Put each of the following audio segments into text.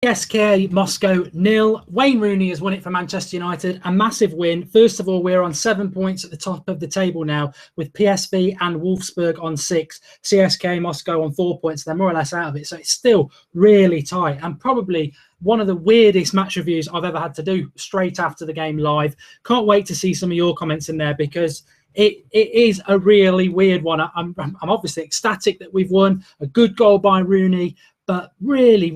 CSKA Moscow 0. Wayne Rooney has won it for Manchester United. A massive win. First of all, we're on 7 points at the top of the table now, with PSV and Wolfsburg on 6. CSKA Moscow on 4 points. They're more or less out of it. So it's still really tight, and probably one of the weirdest match reviews I've ever had to do straight after the game live. Can't wait to see some of your comments in there, because it is a really weird one. I'm obviously ecstatic that we've won. A good goal by Rooney. But really,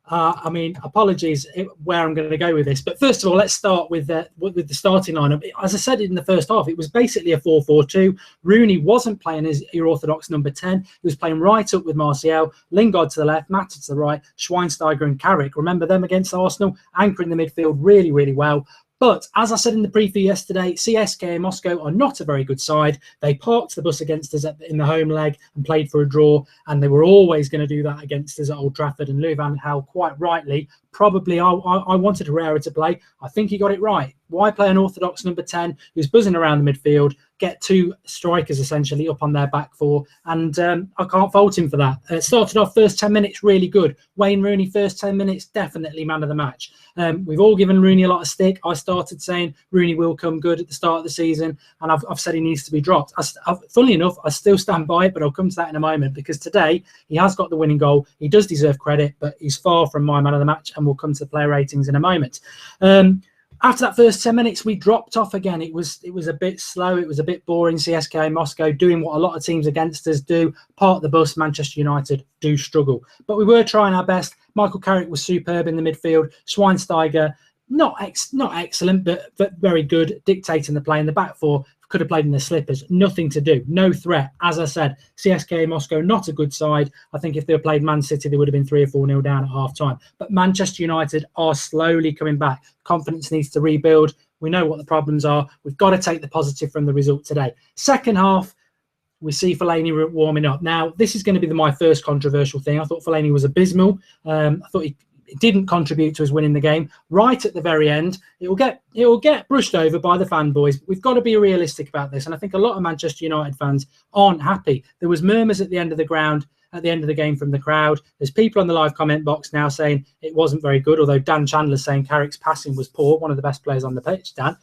apologies where I'm going to go with this. But first of all, let's start with the starting lineup. As I said in the first half, it was basically a 4-4-2. Rooney wasn't playing as your orthodox number 10. He was playing right up with Martial, Lingard to the left, Mata to the right, Schweinsteiger and Carrick. Remember them against Arsenal? Anchoring the midfield really well. But as I said in the preview yesterday, CSKA Moscow are not a very good side. They parked the bus against us in the home leg and played for a draw, and they were always going to do that against us at Old Trafford. And Louis van Gaal, quite rightly, probably I wanted Herrera to play. I think he got it right. Why play an orthodox number 10 who's buzzing around the midfield, get two strikers essentially up on their back four? And I can't fault him for that. Started off first 10 minutes really good. Wayne Rooney, first 10 minutes, definitely man of the match. We've all given Rooney a lot of stick. I started saying Rooney will come good at the start of the season, and I've said he needs to be dropped. Funnily enough, I still stand by it, but I'll come to that in a moment, because today he has got the winning goal. He does deserve credit, but he's far from my man of the match, and we'll come to the player ratings in a moment. After that first 10 minutes, we dropped off again. It was a bit slow. It was a bit boring. CSKA Moscow doing what a lot of teams against us do. Park the bus. Manchester United do struggle. But we were trying our best. Michael Carrick was superb in the midfield. Schweinsteiger, not excellent, but very good, dictating the play. In the back four, could have played in the slippers. Nothing to do. No threat. As I said, CSKA Moscow, not a good side. I think if they had played Man City, they would have been 3 or 4-0 down at half-time. But Manchester United are slowly coming back. Confidence needs to rebuild. We know what the problems are. We've got to take the positive from the result today. Second half, we see Fellaini warming up. Now, this is going to be my first controversial thing. I thought Fellaini was abysmal. I thought he didn't contribute to us winning the game. Right at the very end, it will get brushed over by the fanboys. We've got to be realistic about this, and I think a lot of Manchester United fans aren't happy. There was murmurs at the end of the game from the crowd. There's people on the live comment box now saying it wasn't very good, although Dan Chandler's saying Carrick's passing was poor, one of the best players on the pitch, Dan.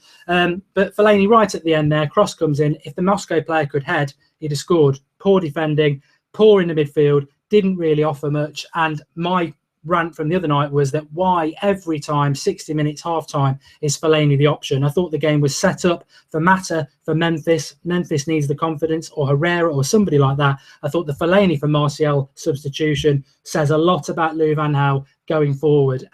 But Fellaini right at the end there, cross comes in. If the Moscow player could head, he'd have scored. Poor defending, poor in the midfield, didn't really offer much. And my rant from the other night was that why every time 60 minutes half time is Fellaini the option. I thought the game was set up for Mata, for Memphis needs the confidence, or Herrera or somebody like that. I thought the Fellaini for Martial substitution says a lot about Louis van Gaal going forward,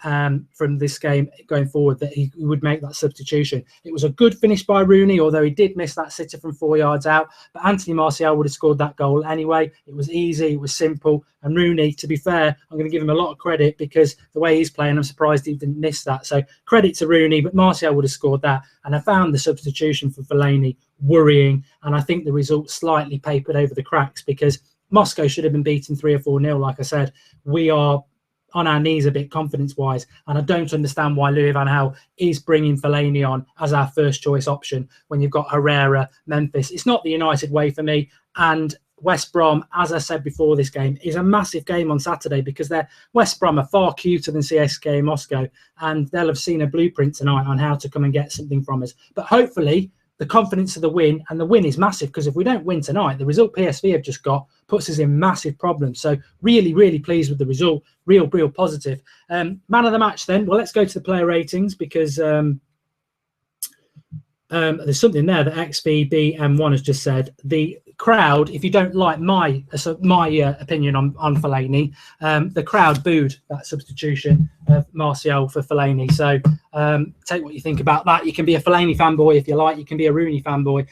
from this game going forward, that he would make that substitution. It was a good finish by Rooney, although he did miss that sitter from 4 yards out. But Anthony Martial would have scored that goal anyway. It was easy, it was simple. And Rooney, to be fair, I'm going to give him a lot of credit, because the way he's playing, I'm surprised he didn't miss that. So credit to Rooney, but Martial would have scored that. And I found the substitution for Fellaini worrying. And I think the result slightly papered over the cracks, because Moscow should have been beaten 3 or 4-0. Like I said, we are on our knees a bit confidence-wise, and I don't understand why Louis van Gaal is bringing Fellaini on as our first choice option when you've got Herrera, Memphis. It's not the United way for me. And West Brom, as I said before this game, is a massive game on Saturday, because West Brom are far cuter than CSKA Moscow, and they'll have seen a blueprint tonight on how to come and get something from us. But hopefully the confidence of the win, and the win is massive, because if we don't win tonight, the result PSV have just got puts us in massive problems. So really pleased with the result. Real positive. Man of the match then. Well, let's go to the player ratings, because there's something there that XVBM1 has just said. The crowd, if you don't like my opinion on Fellaini, the crowd booed that substitution of Martial for Fellaini. So take what you think about that. You can be a Fellaini fanboy if you like. You can be a Rooney fanboy.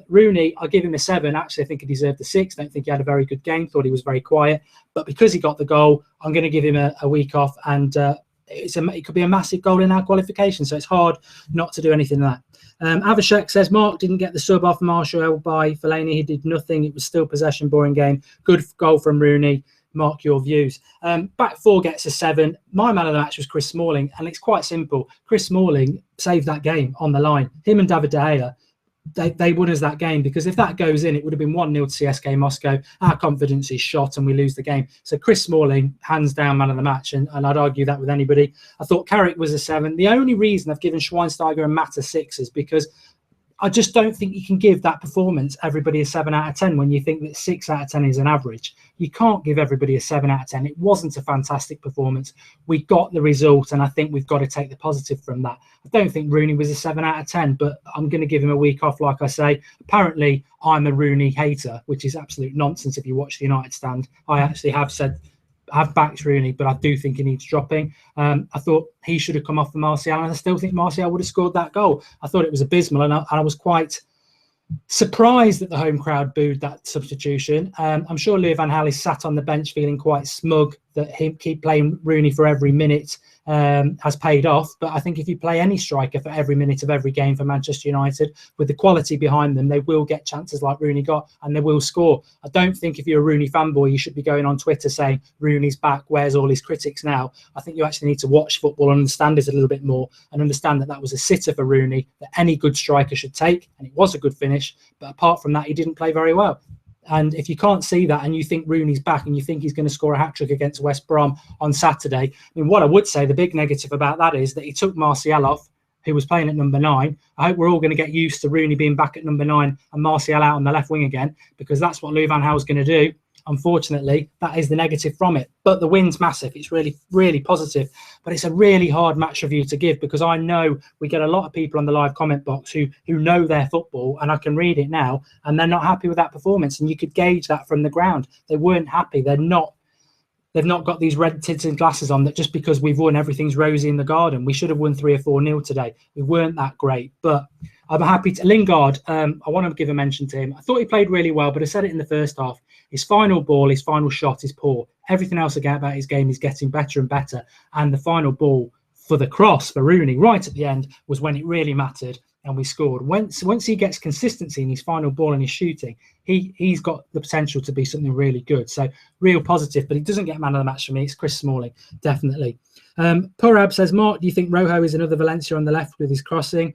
Rooney, I'll give him a 7. Actually, I think he deserved a 6. Don't think he had a very good game. Thought he was very quiet. But because he got the goal, I'm going to give him a week off. And it could be a massive goal in our qualification. So it's hard not to do anything like that. Avashek says Mark didn't get the sub off Martial by Fellaini. He did nothing. It was still possession, boring game. Good goal from Rooney. Mark, your views. Back four gets a 7. My man of the match was Chris Smalling, and it's quite simple. Chris Smalling saved that game on the line. Him and David De Gea they won us that game, because if that goes in, it would have been 1-0 to CSKA Moscow. Our confidence is shot and we lose the game. So Chris Smalling, hands down, man of the match, and I'd argue that with anybody. I thought Carrick was a 7. The only reason I've given Schweinsteiger and Matt a 6 is because I just don't think you can give that performance everybody a 7 out of 10 when you think that 6 out of 10 is an average. You can't give everybody a 7 out of 10. It wasn't a fantastic performance. We got the result, and I think we've got to take the positive from that. I don't think Rooney was a 7 out of 10, but I'm going to give him a week off, like I say. Apparently, I'm a Rooney hater, which is absolute nonsense if you watch the United stand. I actually have backed Rooney, but I do think he needs dropping. I thought he should have come off for Martial, and I still think Martial would have scored that goal. I thought it was abysmal, and I was quite surprised that the home crowd booed that substitution. I'm sure Louis van Gaal is sat on the bench feeling quite smug that he keep playing Rooney for every minute has paid off. But I think if you play any striker for every minute of every game for Manchester United, with the quality behind them, they will get chances like Rooney got, and they will score. I don't think if you're a Rooney fanboy, you should be going on Twitter saying Rooney's back, where's all his critics now? I think you actually need to watch football and understand it a little bit more, and understand that that was a sitter for Rooney that any good striker should take, and it was a good finish. But apart from that, he didn't play very well. And if you can't see that, and you think Rooney's back, and you think he's going to score a hat-trick against West Brom on Saturday, I mean, what I would say, the big negative about that is that he took Martial off, who was playing at number 9. I hope we're all going to get used to Rooney being back at number 9 and Martial out on the left wing again, because that's what Louis van Gaal's going to do. Unfortunately, that is the negative from it. But the win's massive. It's really, really positive. But it's a really hard match review to give, because I know we get a lot of people on the live comment box who know their football, and I can read it now, and they're not happy with that performance. And you could gauge that from the ground. They weren't happy. They've not got these red tinted glasses on that just because we've won, everything's rosy in the garden. We should have won 3 or 4-0 today. We weren't that great. But I'm happy to Lingard. I want to give a mention to him. I thought he played really well, but I said it in the first half. His final ball, his final shot is poor. Everything else about his game is getting better and better. And the final ball for the cross for Rooney right at the end was when it really mattered, and we scored. Once he gets consistency in his final ball and his shooting, he's got the potential to be something really good. So real positive, but he doesn't get man of the match for me. It's Chris Smalling, definitely. Purab says, Mark, do you think Rojo is another Valencia on the left with his crossing?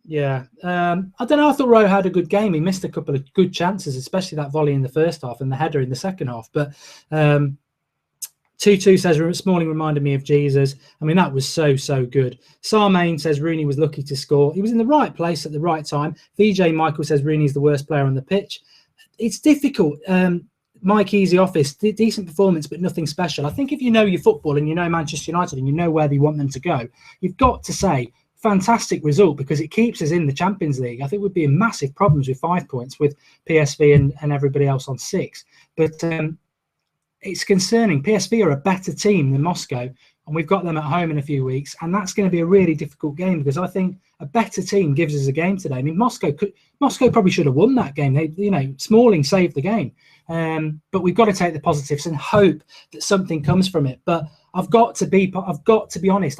Yeah, I don't know. I thought Rojo had a good game. He missed a couple of good chances, especially that volley in the first half and the header in the second half. But 2-2 says Smalling reminded me of Jesus. I mean, that was so good. Sarmaine says Rooney was lucky to score. He was in the right place at the right time. VJ Michael says Rooney's the worst player on the pitch. It's difficult. Mike Easy Office, decent performance, but nothing special. I think if you know your football and you know Manchester United and you know where they want them to go, you've got to say fantastic result, because it keeps us in the Champions League. I think we'd be in massive problems with 5 points with PSV and everybody else on 6. But it's concerning. PSV are a better team than Moscow, and we've got them at home in a few weeks, and that's going to be a really difficult game, because I think a better team gives us a game today. I mean, Moscow probably should have won that game. Smalling saved the game, but we've got to take the positives and hope that something comes from it. But I've got to be honest.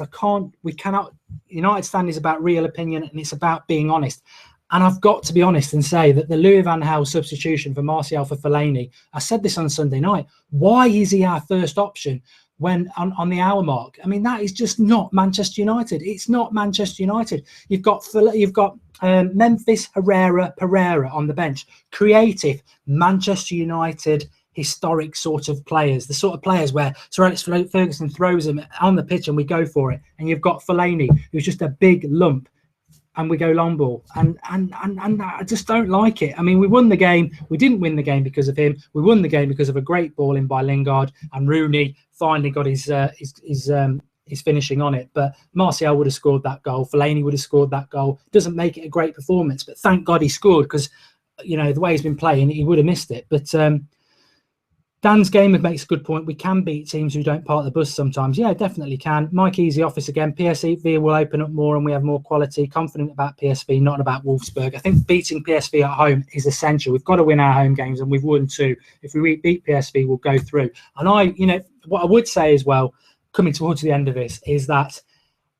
We cannot. United stand is about real opinion, and it's about being honest. And I've got to be honest and say that the Louis van Gaal substitution for Martial for Fellaini, I said this on Sunday night, why is he our first option when on the hour mark? I mean, that is just not Manchester United. It's not Manchester United. You've got Memphis, Herrera, Pereira on the bench. Creative Manchester United historic sort of players, the sort of players where Sir Alex Ferguson throws them on the pitch and we go for it. And you've got Fellaini, who's just a big lump, and we go long ball, and I just don't like it. I mean, we won the game. We didn't win the game because of him. We won the game because of a great ball in by Lingard, and Rooney finally got his finishing on it. But Martial would have scored that goal. Fellaini would have scored that goal. Doesn't make it a great performance, but thank God he scored, because the way he's been playing, he would have missed it. But Dan's Gamer makes a good point. We can beat teams who don't park the bus sometimes. Yeah, definitely can. Mike Easy Office again. PSV will open up more and we have more quality. Confident about PSV, not about Wolfsburg. I think beating PSV at home is essential. We've got to win our home games, and we've won 2. If we beat PSV, we'll go through. And what I would say as well, coming towards the end of this, is that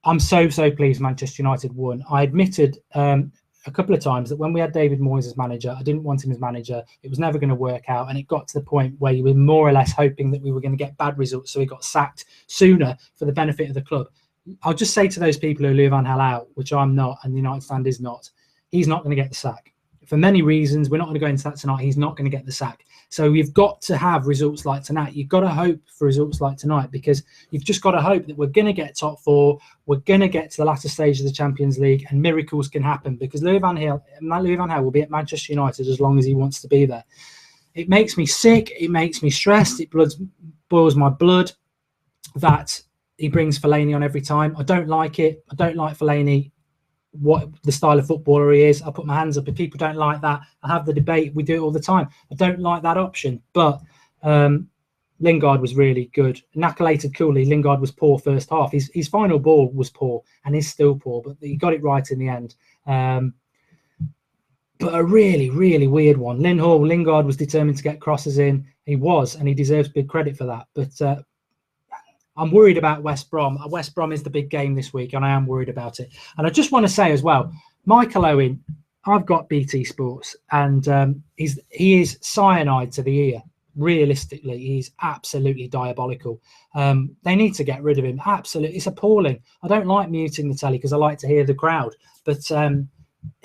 I'm so pleased Manchester United won. I admitted a couple of times that when we had David Moyes as manager, I didn't want him as manager. It was never going to work out. And it got to the point where you were more or less hoping that we were going to get bad results. So he got sacked sooner for the benefit of the club. I'll just say to those people who Louis van Gaal out, which I'm not, and the United stand is not, he's not going to get the sack. For many reasons, we're not going to go into that tonight. He's not going to get the sack. So you've got to have results like tonight. You've got to hope for results like tonight, because you've just got to hope that we're going to get top four. We're going to get to the latter stage of the Champions League, and miracles can happen, because Louis van Gaal will be at Manchester United as long as he wants to be there. It makes me sick. It makes me stressed. It boils my blood that he brings Fellaini on every time. I don't like it. I don't like Fellaini, what the style of footballer he is. I put my hands up. If people don't like that, I have the debate. We do it all the time. I don't like that option. But Lingard was really good. Knuckleated coolly, Lingard was poor first half. His final ball was poor and is still poor, but he got it right in the end. But a really, really weird one. Lingard was determined to get crosses in. He was, and he deserves big credit for that. But I'm worried about West Brom. West Brom is the big game this week, and I am worried about it. And I just want to say as well, Michael Owen, I've got BT Sports, and he is cyanide to the ear. Realistically, he's absolutely diabolical. They need to get rid of him. Absolutely. It's appalling. I don't like muting the telly because I like to hear the crowd. But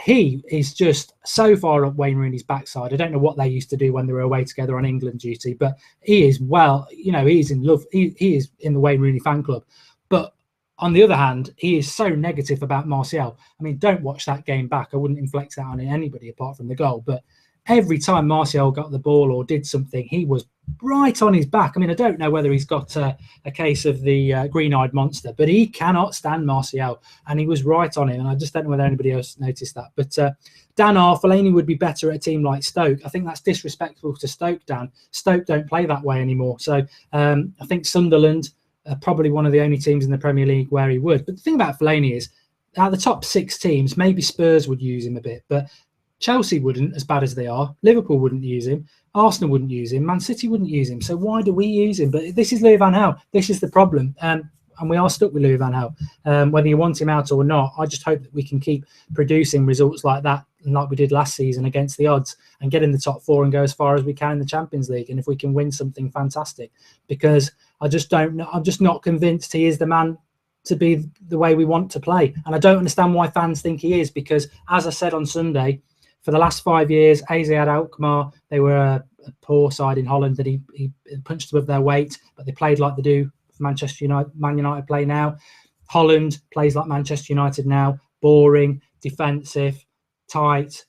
he is just so far up Wayne Rooney's backside. I don't know what they used to do when they were away together on England duty, but he is, well, he's in love. He is in the Wayne Rooney fan club. But on the other hand, he is so negative about Martial. I mean, don't watch that game back. I wouldn't inflict that on anybody apart from the goal. But every time Martial got the ball or did something, he was right on his back. I mean, I don't know whether he's got a case of the green-eyed monster, but he cannot stand Martial, and he was right on him. And I just don't know whether anybody else noticed that. But Dan Fellaini would be better at a team like Stoke. I think that's disrespectful to Stoke, Dan. Stoke don't play that way anymore. So I think Sunderland are probably one of the only teams in the Premier League where he would. But the thing about Fellaini is, out of the top 6 teams, maybe Spurs would use him a bit, but Chelsea wouldn't, as bad as they are. Liverpool wouldn't use him. Arsenal wouldn't use him. Man City wouldn't use him. So why do we use him? But this is Louis van Gaal. This is the problem. And we are stuck with Louis van Gaal. Whether you want him out or not, I just hope that we can keep producing results like that, like we did last season against the odds, and get in the top 4 and go as far as we can in the Champions League. And if we can win something, fantastic. Because I just don't know. I'm just not convinced he is the man to be the way we want to play. And I don't understand why fans think he is, because, as I said on Sunday, for the last 5 years, AZ Alkmaar, they were a poor side in Holland that he punched above their weight, but they played like they do for Manchester United. Man United play now. Holland plays like Manchester United now. Boring, defensive, tight.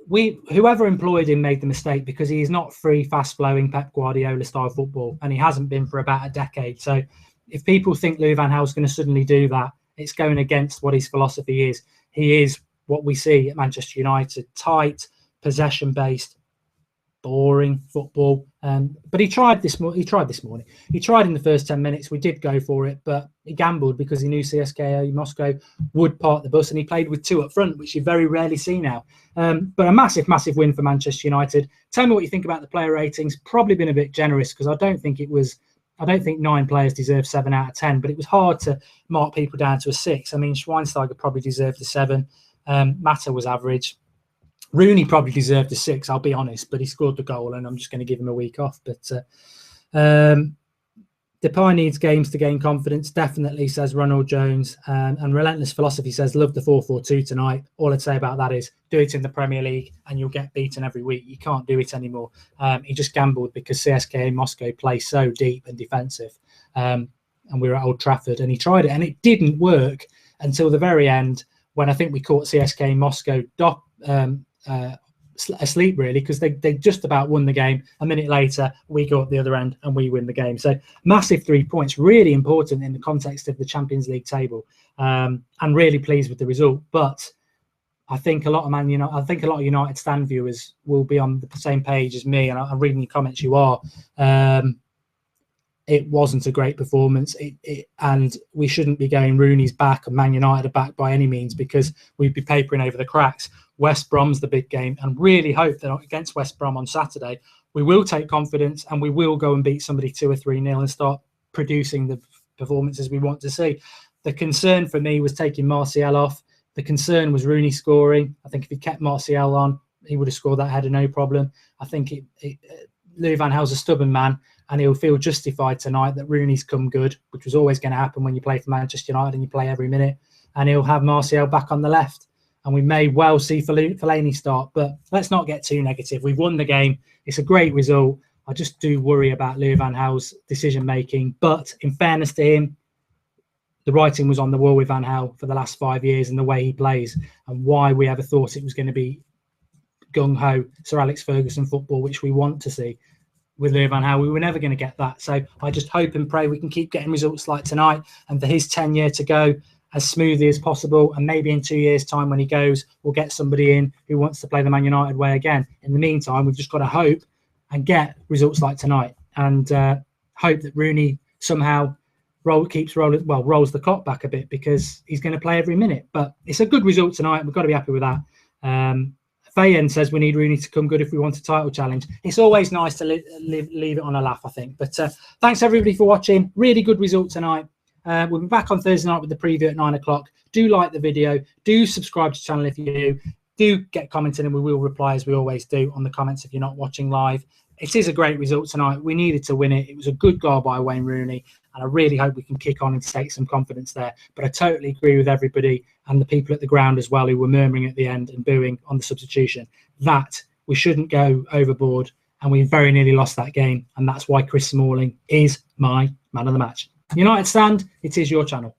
Whoever employed him made the mistake, because he is not free, fast-flowing Pep Guardiola style football, and he hasn't been for about a decade. So if people think Louis van Gaal is going to suddenly do that, it's going against what his philosophy is. He is what we see at Manchester United: tight, possession-based, boring football. But he tried this morning. He tried in the first 10 minutes. We did go for it, but he gambled because he knew CSKA Moscow would park the bus, and he played with 2 up front, which you very rarely see now. But a massive, massive win for Manchester United. Tell me what you think about the player ratings. Probably been a bit generous, because I don't think 9 players deserve 7 out of 10, but it was hard to mark people down to a 6. I mean, Schweinsteiger probably deserved a 7. Mata was average. Rooney probably deserved a 6, I'll be honest, but he scored the goal, and I'm just going to give him a week off. But Depay needs games to gain confidence, definitely, says Ronald Jones. And Relentless Philosophy says, love the 4-4-2 tonight. All I'd say about that is, do it in the Premier League and you'll get beaten every week. You can't do it anymore. He just gambled because CSKA Moscow play so deep and defensive. And we were at Old Trafford, and he tried it, and it didn't work until the very end, when I think we caught CSKA Moscow asleep, really, because they just about won the game. A minute later, we go up the other end and we win the game. So massive 3 points, really important in the context of the Champions League table, and really pleased with the result. But I think a lot of United stand viewers will be on the same page as me, and I'm reading your comments. You are. It wasn't a great performance, and we shouldn't be going Rooney's back and Man United are back by any means, because we'd be papering over the cracks. West Brom's the big game, and really hope that against West Brom on Saturday, we will take confidence and we will go and beat somebody 2 or 3-0 and start producing the performances we want to see. The concern for me was taking Martial off. The concern was Rooney scoring. I think if he kept Martial on, he would have scored that header no problem. I think Louis van Gaal's a stubborn man, and he'll feel justified tonight that Rooney's come good, which was always going to happen when you play for Manchester United and you play every minute. And he'll have Martial back on the left. And we may well see Fellaini start, but let's not get too negative. We've won the game. It's a great result. I just do worry about Louis van Gaal's decision-making. But in fairness to him, the writing was on the wall with Van Gaal for the last 5 years and the way he plays and why we ever thought it was going to be gung-ho Sir Alex Ferguson football, which we want to see. With Louis van Gaal, we were never going to get that. So I just hope and pray we can keep getting results like tonight and for his tenure to go as smoothly as possible. And maybe in 2 years' time when he goes, we'll get somebody in who wants to play the Man United way again. In the meantime, we've just got to hope and get results like tonight and hope that Rooney somehow rolls the clock back a bit because he's going to play every minute. But it's a good result tonight. We've got to be happy with that. Fayen says we need Rooney to come good if we want a title challenge. It's always nice to leave it on a laugh, I think. But thanks, everybody, for watching. Really good result tonight. We'll be back on Thursday night with the preview at 9 o'clock. Do like the video. Do subscribe to the channel if you do. Do get commenting and we will reply as we always do on the comments if you're not watching live. It is a great result tonight. We needed to win it. It was a good goal by Wayne Rooney. And I really hope we can kick on and take some confidence there. But I totally agree with everybody and the people at the ground as well who were murmuring at the end and booing on the substitution that we shouldn't go overboard. And we very nearly lost that game. And that's why Chris Smalling is my man of the match. United stand, it is your channel.